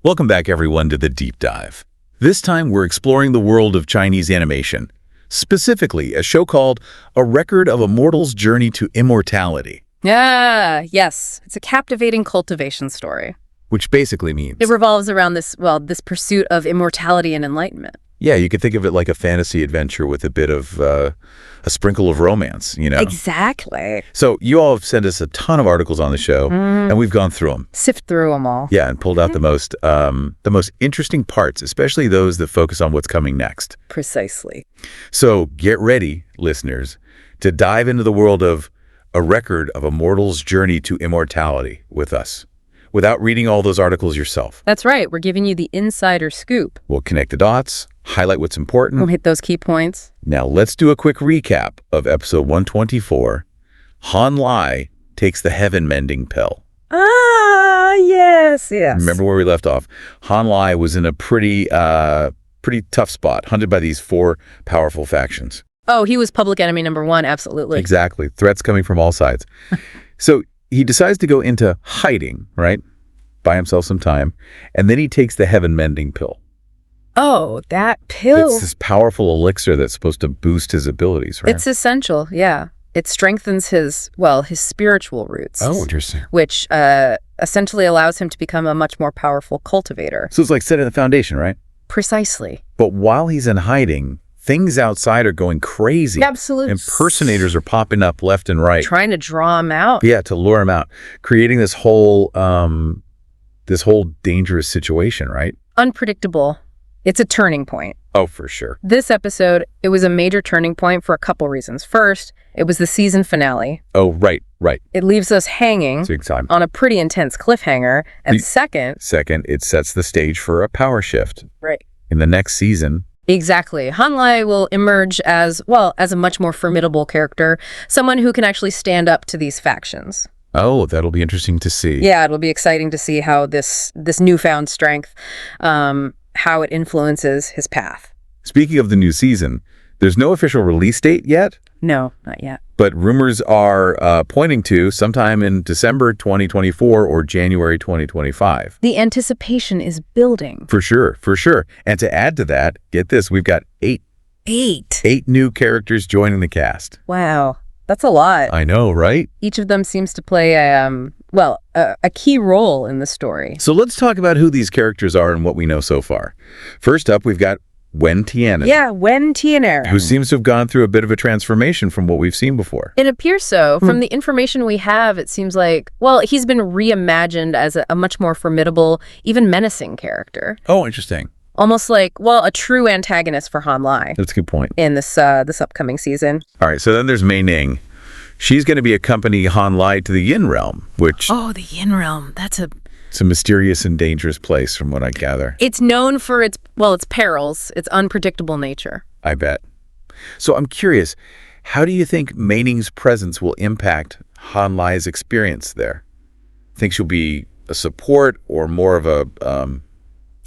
Welcome back, everyone, to The Deep Dive. This time, we're exploring the world of Chinese animation, specifically a show called A Record of a Mortal's Journey to Immortality. Yes. It's a captivating cultivation story. Which basically means... It revolves around this pursuit of immortality and enlightenment. Yeah, you could think of it like a fantasy adventure with a bit of a sprinkle of romance, you know? Exactly. So you all have sent us a ton of articles on the show, and we've gone through them. Sift through them all. Yeah, and pulled out the most interesting parts, especially those that focus on what's coming next. Precisely. So get ready, listeners, to dive into the world of A Record of a Mortal's Journey to Immortality with us, without reading all those articles yourself. That's right. We're giving you the insider scoop. We'll connect the dots, highlight what's important. We'll hit those key points. Now let's do a quick recap of episode 124. Han Lai takes the heaven-mending pill. Yes. Remember where we left off? Han Lai was in a pretty tough spot, hunted by these four powerful factions. Oh, he was public enemy number one, absolutely. Exactly. Threats coming from all sides. So he decides to go into hiding, right? Buy himself some time. And then he takes the heaven-mending pill. Oh, that pill. It's this powerful elixir that's supposed to boost his abilities, right? It's essential, yeah. It strengthens his spiritual roots. Oh, interesting. Which essentially allows him to become a much more powerful cultivator. So it's like setting the foundation, right? Precisely. But while he's in hiding, things outside are going crazy. Absolutely. Impersonators are popping up left and right. Trying to draw him out. Yeah, to lure him out. Creating this whole dangerous situation, right? Unpredictable. It's a turning point. Oh, for sure. This episode, it was a major turning point for a couple reasons. First, it was the season finale. Oh, right. It leaves us hanging Big time. on a pretty intense cliffhanger. And second, it sets the stage for a power shift. Right. In the next season. Exactly. Han Lai will emerge as a much more formidable character, someone who can actually stand up to these factions. Oh, that'll be interesting to see. Yeah, it'll be exciting to see how this newfound strength, how it influences his path. Speaking of the new season, there's no official release date yet. No, not yet. But rumors are pointing to sometime in December 2024 or January 2025. The anticipation is building. For sure. And to add to that, get this, we've got eight new characters joining the cast. Wow. That's a lot. I know, right? Each of them seems to play a key role in the story. So let's talk about who these characters are and what we know so far. First up, we've got Wen Tian'an. Yeah, Wen Tian'an. Who seems to have gone through a bit of a transformation from what we've seen before. It appears so. From the information we have, it seems like, he's been reimagined as a much more formidable, even menacing character. Oh, interesting. Almost like, a true antagonist for Han Lai. That's a good point. In this upcoming season. All right, so then there's Mei Ning. She's going to be accompanying Han Lai to the Yin Realm, which... Oh, the Yin Realm. It's a mysterious and dangerous place, from what I gather. It's known for its perils, its unpredictable nature. I bet. So I'm curious, how do you think Mei Ning's presence will impact Han Lai's experience there? Think she'll be a support or more of a...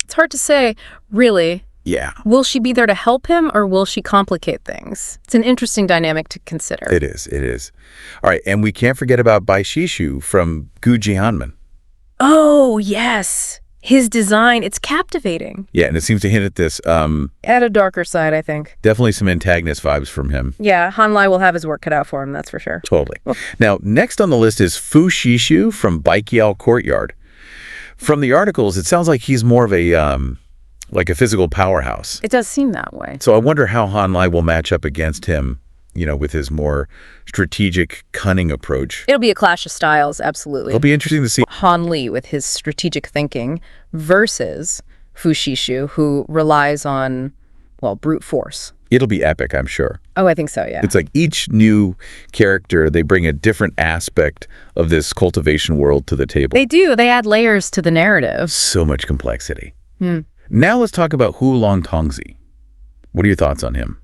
It's hard to say, really. Yeah. Will she be there to help him, or will she complicate things? It's an interesting dynamic to consider. It is. All right, and we can't forget about Bai Shishu from Gu Jianmen. Oh, yes. His design, it's captivating. Yeah, and it seems to hint at this. At a darker side, I think. Definitely some antagonist vibes from him. Yeah, Han Lai will have his work cut out for him, that's for sure. Totally. Now, next on the list is Fu Shishu from Baiqiao Courtyard. From the articles, it sounds like he's more of a physical powerhouse. It does seem that way. So I wonder how Han Lai will match up against him, with his more strategic, cunning approach. It'll be a clash of styles, absolutely. It'll be interesting to see. Han Li with his strategic thinking versus Fu Shishu, who relies on, brute force. It'll be epic, I'm sure. Oh, I think so, yeah. It's like each new character, they bring a different aspect of this cultivation world to the table. They do. They add layers to the narrative. So much complexity. Now let's talk about Hu Long Tongzi. What are your thoughts on him?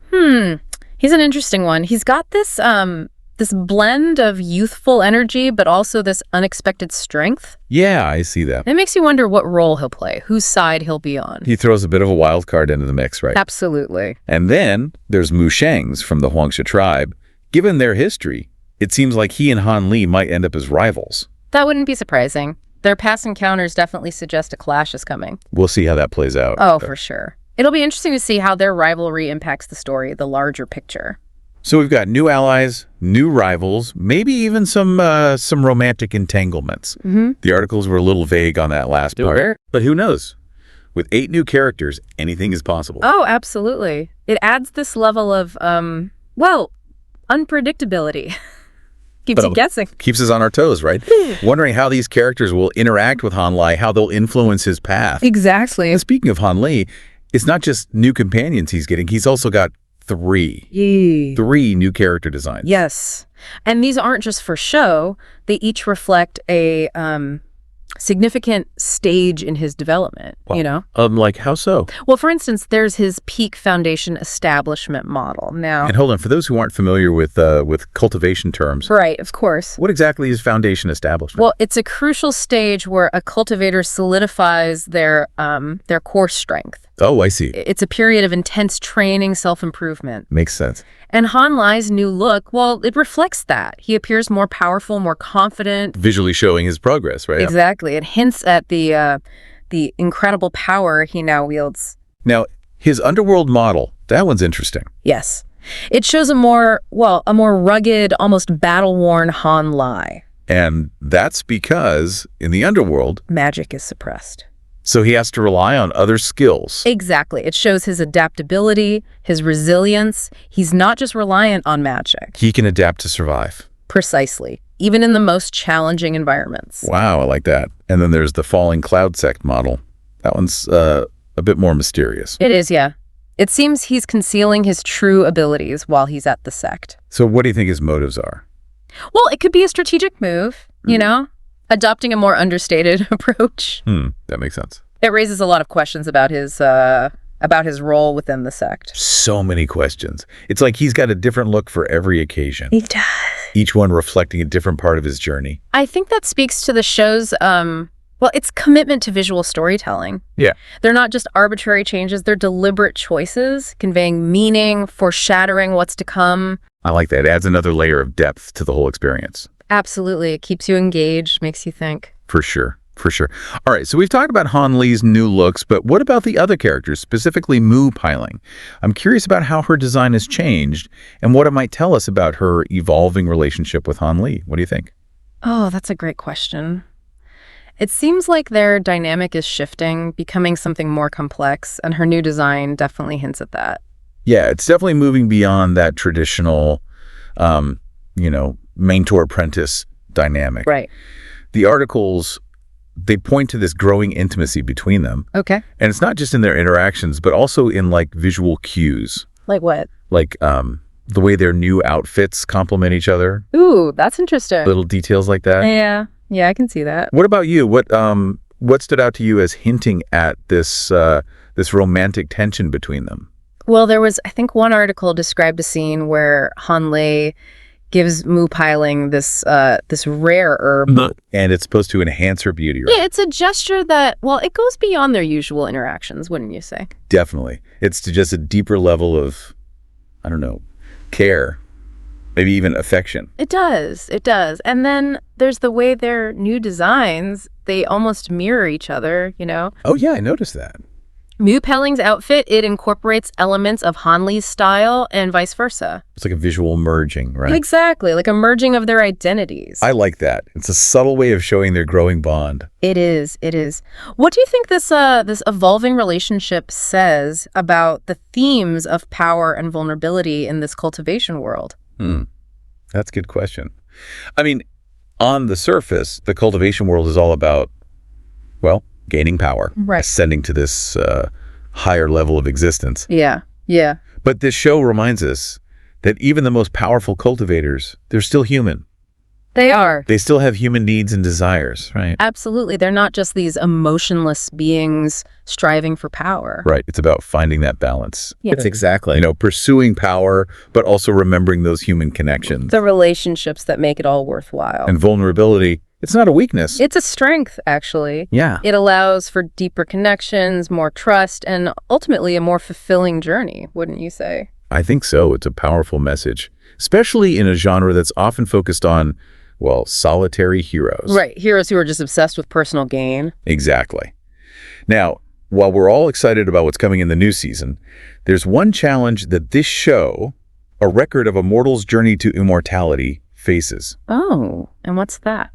He's an interesting one. He's got this this blend of youthful energy, but also this unexpected strength. Yeah, I see that. It makes you wonder what role he'll play, whose side he'll be on. He throws a bit of a wild card into the mix, right? Absolutely. And then there's Mu Shengs from the Huangsha tribe. Given their history, it seems like he and Han Li might end up as rivals. That wouldn't be surprising. Their past encounters definitely suggest a clash is coming. We'll see how that plays out. Oh, for sure. It'll be interesting to see how their rivalry impacts the story, the larger picture. So we've got new allies, new rivals, maybe even some romantic entanglements. The articles were a little vague on that last part, but who knows? With 8 new characters, anything is possible. Oh, absolutely. It adds this level of, unpredictability. Keeps you guessing. Keeps us on our toes, right? Wondering how these characters will interact with Han Li, how they'll influence his path. Exactly. And speaking of Han Li, it's not just new companions he's getting. He's also got 3 new character designs. Yes. And these aren't just for show. They each reflect a significant stage in his development, you know? Like how so? Well, for instance, there's his peak foundation establishment model. Now, and hold on, for those who aren't familiar with cultivation terms. Right, of course. What exactly is foundation establishment? Well, it's a crucial stage where a cultivator solidifies their core strength. Oh, I see. It's a period of intense training, self-improvement. Makes sense. And Han Li's new look, well, it reflects that. He appears more powerful, more confident. Visually showing his progress, right? Exactly. It hints at the incredible power he now wields. Now, his underworld model, that one's interesting. Yes. It shows a more rugged, almost battle-worn Han Li. And that's because in the underworld, magic is suppressed. So he has to rely on other skills. Exactly. It shows his adaptability, his resilience. He's not just reliant on magic. He can adapt to survive. Precisely. Even in the most challenging environments. Wow, I like that. And then there's the falling cloud sect model. That one's a bit more mysterious. It is, yeah. It seems he's concealing his true abilities while he's at the sect. So what do you think his motives are? Well, it could be a strategic move, you know? Adopting a more understated approach. That makes sense. It raises a lot of questions about his role within the sect. So many questions. It's like he's got a different look for every occasion. He does. Each one reflecting a different part of his journey. I think that speaks to the show's, its commitment to visual storytelling. Yeah. They're not just arbitrary changes, they're deliberate choices, conveying meaning, foreshadowing what's to come. I like that. It adds another layer of depth to the whole experience. Absolutely. It keeps you engaged, makes you think. For sure. For sure. All right, so we've talked about Han Li's new looks, but what about the other characters, specifically Mu Peiling? I'm curious about how her design has changed and what it might tell us about her evolving relationship with Han Li. What do you think? Oh, that's a great question. It seems like their dynamic is shifting, becoming something more complex, and her new design definitely hints at that. Yeah, it's definitely moving beyond that traditional, mentor-apprentice dynamic. Right. The articles, they point to this growing intimacy between them. Okay. And it's not just in their interactions, but also in like visual cues. Like what? Like the way their new outfits complement each other. Ooh, that's interesting. Little details like that. Yeah, I can see that. What about you? What stood out to you as hinting at this romantic tension between them? Well, there was, I think, one article described a scene where Han Li gives Mu Peiling this rare herb. And it's supposed to enhance her beauty, right? Yeah, it's a gesture that, it goes beyond their usual interactions, wouldn't you say? Definitely. It's to just a deeper level of, I don't know, care, maybe even affection. It does. And then there's the way their new designs, they almost mirror each other, you know? Oh, yeah, I noticed that. Mu Peiling's outfit, it incorporates elements of Han Li's style and vice versa. It's like a visual merging, right? Exactly, like a merging of their identities. I like that. It's a subtle way of showing their growing bond. It is. What do you think this evolving relationship says about the themes of power and vulnerability in this cultivation world? That's a good question. I mean, on the surface, the cultivation world is all about, gaining power, right, ascending to this higher level of existence. Yeah. But this show reminds us that even the most powerful cultivators, they're still human. They are. They still have human needs and desires, right? Absolutely. They're not just these emotionless beings striving for power. Right. It's about finding that balance. Yeah. It's exactly. Pursuing power, but also remembering those human connections. The relationships that make it all worthwhile. And vulnerability, it's not a weakness. It's a strength, actually. Yeah. It allows for deeper connections, more trust, and ultimately a more fulfilling journey, wouldn't you say? I think so. It's a powerful message, especially in a genre that's often focused on well, solitary heroes. Right, heroes who are just obsessed with personal gain. Exactly. Now, while we're all excited about what's coming in the new season, there's one challenge that this show, a record of a mortal's journey to immortality, faces. Oh, and what's that?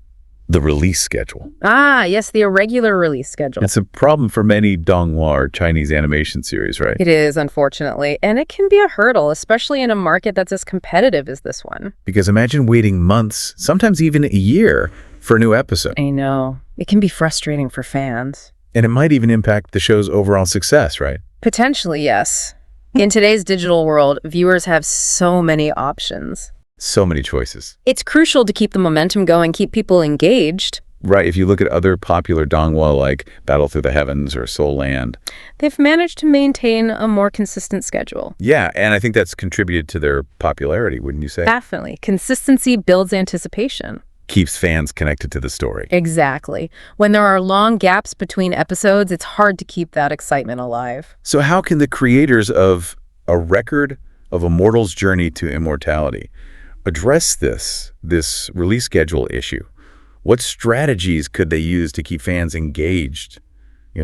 The release schedule. Ah, yes, the irregular release schedule. It's a problem for many Donghua or Chinese animation series, right? It is, unfortunately, and it can be a hurdle, especially in a market that's as competitive as this one. Because imagine waiting months, sometimes even a year, for a new episode. I know. It can be frustrating for fans. And it might even impact the show's overall success, right? Potentially, yes. In today's digital world, viewers have so many options. So many choices. It's crucial to keep the momentum going, keep people engaged. Right, if you look at other popular Donghua like Battle Through the Heavens or Soul Land. They've managed to maintain a more consistent schedule. Yeah, and I think that's contributed to their popularity, wouldn't you say? Definitely. Consistency builds anticipation. Keeps fans connected to the story. Exactly. When there are long gaps between episodes, it's hard to keep that excitement alive. So how can the creators of A Record of a Mortal's Journey to Immortality address this release schedule issue? What strategies could they use to keep fans engaged,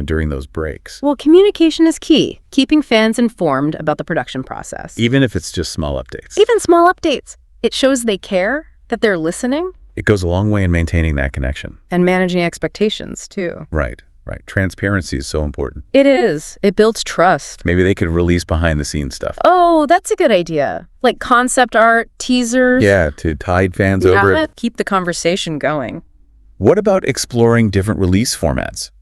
during those breaks? Well, communication is key, keeping fans informed about the production process. Even if it's just small updates. Even small updates. It shows they care, that they're listening. It goes a long way in maintaining that connection. And managing expectations, too. Right. Transparency is so important. It is. It builds trust. Maybe they could release behind-the-scenes stuff. Oh, that's a good idea. Like concept art, teasers. Yeah, to tide fans over it. Keep the conversation going. What about exploring different release formats?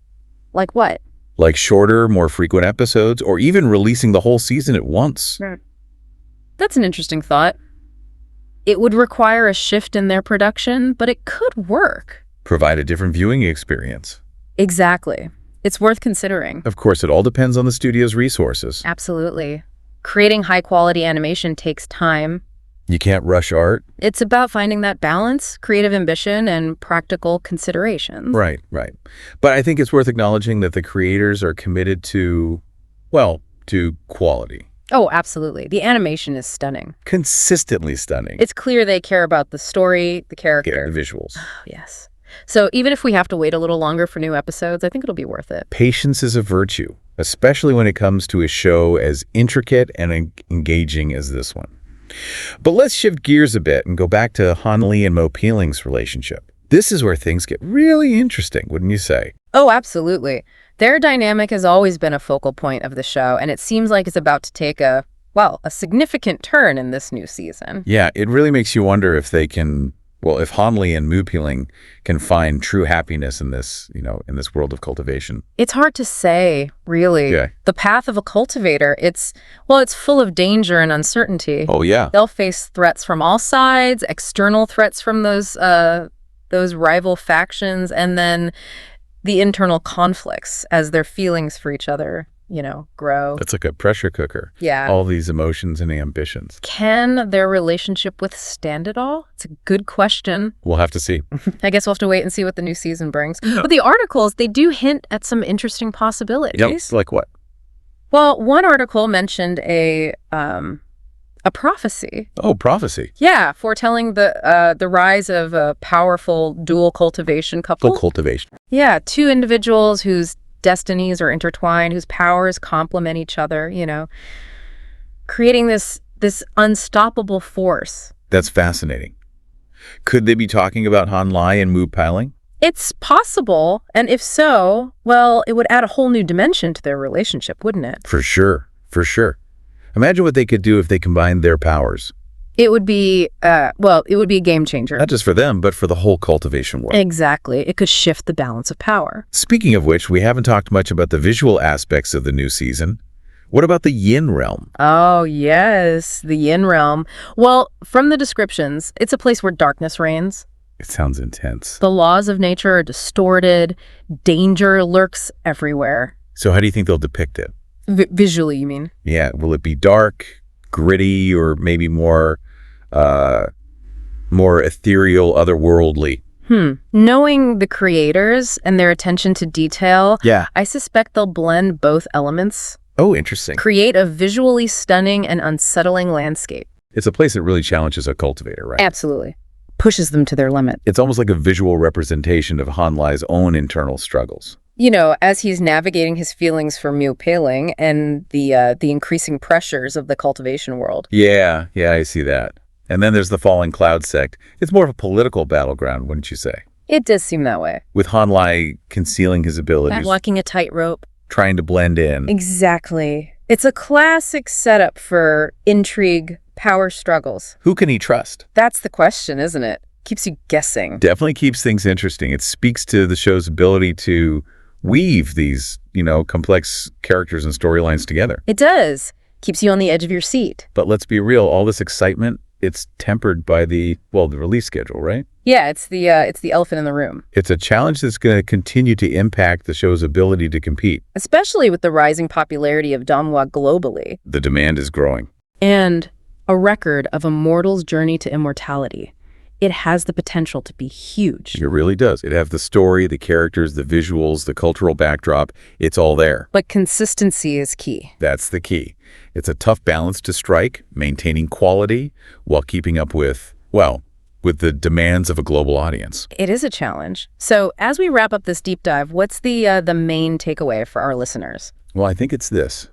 Like what? Like shorter, more frequent episodes, or even releasing the whole season at once? That's an interesting thought. It would require a shift in their production, but it could work. Provide a different viewing experience. Exactly. It's worth considering. Of course, it all depends on the studio's resources. Absolutely. Creating high-quality animation takes time. You can't rush art. It's about finding that balance, creative ambition, and practical considerations. Right. But I think it's worth acknowledging that the creators are committed to quality. Oh, absolutely. The animation is stunning. Consistently stunning. It's clear they care about the story, the character. The visuals. Oh, yes. So even if we have to wait a little longer for new episodes, I think it'll be worth it. Patience is a virtue, especially when it comes to a show as intricate and engaging as this one. But let's shift gears a bit and go back to Han Li and Mu Peiling's relationship. This is where things get really interesting, wouldn't you say? Oh, absolutely. Their dynamic has always been a focal point of the show, and it seems like it's about to take a significant turn in this new season. Yeah, it really makes you wonder if they can, if Han Li and Mu Peiling can find true happiness in this, in this world of cultivation. It's hard to say, really. Yeah. The path of a cultivator, it's full of danger and uncertainty. Oh, yeah. They'll face threats from all sides, external threats from those rival factions, and then the internal conflicts as their feelings for each other, grow. It's like a pressure cooker. Yeah. All these emotions and ambitions. Can their relationship withstand it all? It's a good question. We'll have to see. I guess we'll have to wait and see what the new season brings. But the articles, they do hint at some interesting possibilities. Yep. Like what? Well, one article mentioned a prophecy. Oh, prophecy. Yeah, foretelling the rise of a powerful dual cultivation couple. Full cultivation. Yeah, two individuals whose destinies are intertwined, whose powers complement each other, creating this unstoppable force. That's fascinating. Could they be talking about Han Li and Mu Peiling? It's possible, and if so, it would add a whole new dimension to their relationship, wouldn't it? For sure. Imagine what they could do if they combined their powers. It would be, it would be a game changer. Not just for them, but for the whole cultivation world. Exactly. It could shift the balance of power. Speaking of which, we haven't talked much about the visual aspects of the new season. What about the Yin realm? Oh, yes, the Yin realm. Well, from the descriptions, it's a place where darkness reigns. It sounds intense. The laws of nature are distorted. Danger lurks everywhere. So how do you think they'll depict it? Visually, you mean? Yeah. Will it be dark, gritty, or maybe more ethereal, otherworldly? Knowing the creators and their attention to detail, Yeah. I suspect they'll blend both elements. Oh, interesting. Create a visually stunning and unsettling landscape. It's a place that really challenges a cultivator, right? Absolutely. pushes them to their limit. It's almost like a visual representation of Han Lai's own internal struggles. You know, as he's navigating his feelings for Mu Peiling and the increasing pressures of the cultivation world. Yeah, I see that. And then there's the Falling Cloud sect. It's more of a political battleground, wouldn't you say? It does seem that way. With Han Lai concealing his abilities, Walking a tightrope. trying to blend in. Exactly. It's a classic setup for intrigue, power struggles. Who can he trust? That's the question, isn't it? Keeps you guessing. Definitely keeps things interesting. It speaks to the show's ability to weave these, complex characters and storylines together. It does. Keeps you on the edge of your seat. But let's be real, all this excitement, it's tempered by the release schedule, right? Yeah, it's the elephant in the room. It's a challenge that's going to continue to impact the show's ability to compete. Especially with the rising popularity of Donghua globally. The demand is growing. And a record of a mortal's journey to immortality. It has the potential to be huge. It really does. It has the story, the characters, the visuals, the cultural backdrop. It's all there. But consistency is key. That's the key. It's a tough balance to strike, maintaining quality while keeping up with the demands of a global audience. It is a challenge. So as we wrap up this deep dive, what's the main takeaway for our listeners? Well, I think it's this.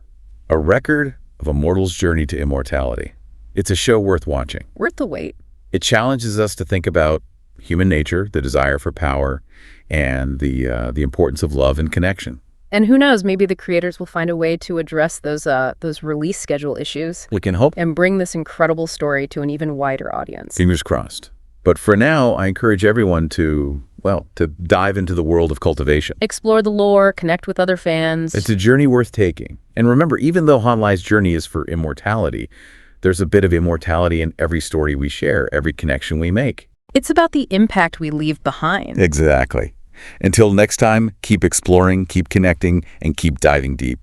A record of a mortal's journey to immortality. It's a show worth watching. Worth the wait. It challenges us to think about human nature, the desire for power, and the importance of love and connection. And who knows, maybe the creators will find a way to address those release schedule issues. We can hope. And bring this incredible story to an even wider audience. Fingers crossed. But for now, I encourage everyone to dive into the world of cultivation. Explore the lore, connect with other fans. It's a journey worth taking. And remember, even though Han Lai's journey is for immortality, there's a bit of immortality in every story we share, every connection we make. It's about the impact we leave behind. Exactly. Until next time, keep exploring, keep connecting, and keep diving deep.